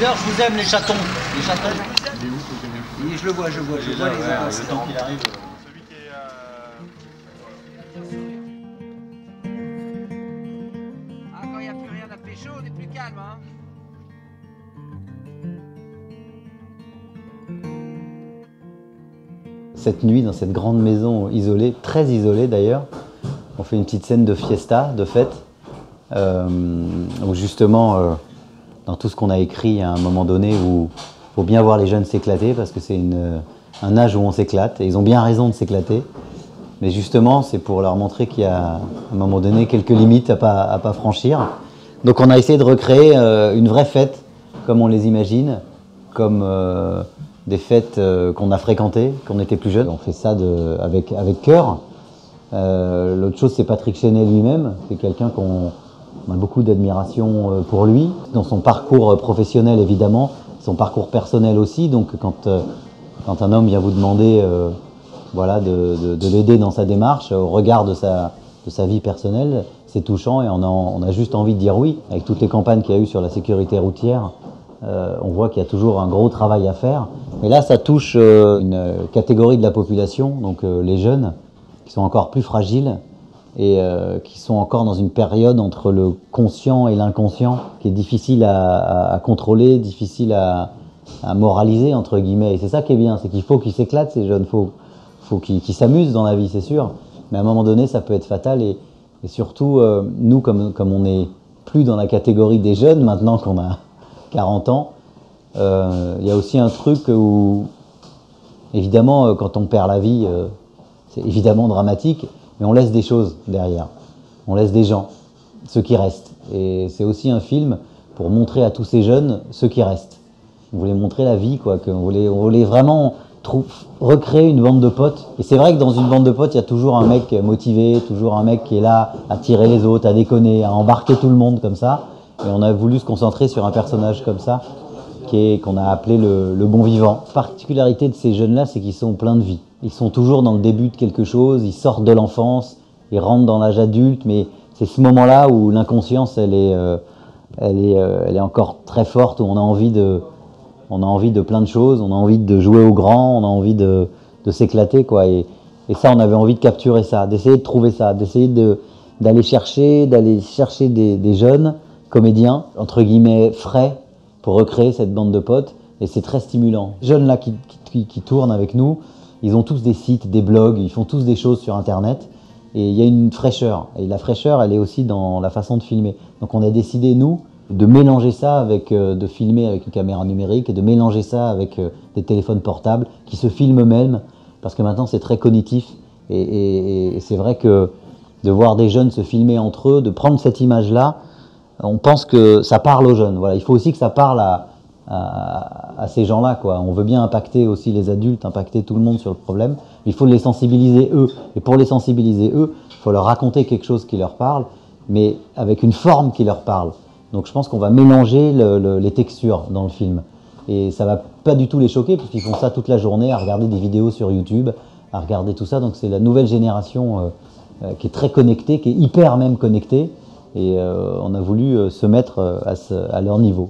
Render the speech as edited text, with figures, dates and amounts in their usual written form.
D'ailleurs, je vous aime les chatons. Les chatons. Et je le vois, je vois les le temps qu'il arrive. Celui qui est... Ah, quand il n'y a plus rien à pécho, on est plus calme, hein. Cette nuit, dans cette grande maison isolée, très isolée d'ailleurs, on fait une petite scène de fiesta, de fête, où justement, dans tout ce qu'on a écrit à un moment donné, où il faut bien voir les jeunes s'éclater, parce que c'est un âge où on s'éclate, et ils ont bien raison de s'éclater. Mais justement, c'est pour leur montrer qu'il y a, à un moment donné, quelques limites à pas franchir. Donc on a essayé de recréer une vraie fête, comme on les imagine, comme des fêtes qu'on a fréquentées, quand on était plus jeune. On fait ça avec cœur. L'autre chose, c'est Patrick Chenet lui-même. C'est quelqu'un qu'on a beaucoup d'admiration pour lui, dans son parcours professionnel évidemment, son parcours personnel aussi. Donc quand un homme vient vous demander voilà, de l'aider dans sa démarche, au regard de sa vie personnelle, c'est touchant et on a juste envie de dire oui. Avec toutes les campagnes qu'il y a eu sur la sécurité routière, on voit qu'il y a toujours un gros travail à faire. Mais là, ça touche une catégorie de la population, donc les jeunes, qui sont encore plus fragiles et qui sont encore dans une période entre le conscient et l'inconscient, qui est difficile à contrôler, difficile à moraliser, entre guillemets. Et c'est ça qui est bien, c'est qu'il faut qu'ils s'éclatent, ces jeunes. Faut qu'ils s'amusent dans la vie, c'est sûr. Mais à un moment donné, ça peut être fatal. Et surtout, nous, comme on n'est plus dans la catégorie des jeunes, maintenant qu'on a 40 ans, il y a aussi un truc où, évidemment, quand on perd la vie, c'est évidemment dramatique, mais on laisse des choses derrière. On laisse des gens, ceux qui restent. Et c'est aussi un film pour montrer à tous ces jeunes ceux qui restent. On voulait montrer la vie, quoi, on voulait vraiment recréer une bande de potes. Et c'est vrai que dans une bande de potes, il y a toujours un mec motivé, toujours un mec qui est là à tirer les autres, à déconner, à embarquer tout le monde comme ça. Et on a voulu se concentrer sur un personnage comme ça, qu'on a appelé le bon vivant. La particularité de ces jeunes-là, c'est qu'ils sont pleins de vie. Ils sont toujours dans le début de quelque chose, ils sortent de l'enfance, ils rentrent dans l'âge adulte, mais c'est ce moment-là où l'inconscience, elle est encore très forte, où on a envie de plein de choses, on a envie de jouer au grand, on a envie de s'éclater, quoi. Et ça, on avait envie de capturer ça, d'essayer de trouver ça, d'essayer d'aller chercher des jeunes comédiens, entre guillemets, frais, pour recréer cette bande de potes. Et c'est très stimulant. Les jeunes là qui tournent avec nous, ils ont tous des sites, des blogs, ils font tous des choses sur Internet. Et il y a une fraîcheur. Et la fraîcheur, elle est aussi dans la façon de filmer. Donc on a décidé, nous, de mélanger ça de filmer avec une caméra numérique et de mélanger ça avec des téléphones portables qui se filment eux-mêmes, parce que maintenant c'est très cognitif. Et c'est vrai que de voir des jeunes se filmer entre eux, de prendre cette image-là, on pense que ça parle aux jeunes. Voilà, il faut aussi que ça parle à ces gens-là, quoi. On veut bien impacter aussi les adultes, impacter tout le monde sur le problème. Il faut les sensibiliser eux. Et pour les sensibiliser eux, il faut leur raconter quelque chose qui leur parle, mais avec une forme qui leur parle. Donc je pense qu'on va mélanger les textures dans le film. Et ça va pas du tout les choquer, parce qu'ils font ça toute la journée, à regarder des vidéos sur YouTube, à regarder tout ça. Donc c'est la nouvelle génération qui est très connectée, qui est hyper même connectée. Et on a voulu se mettre à leur niveau.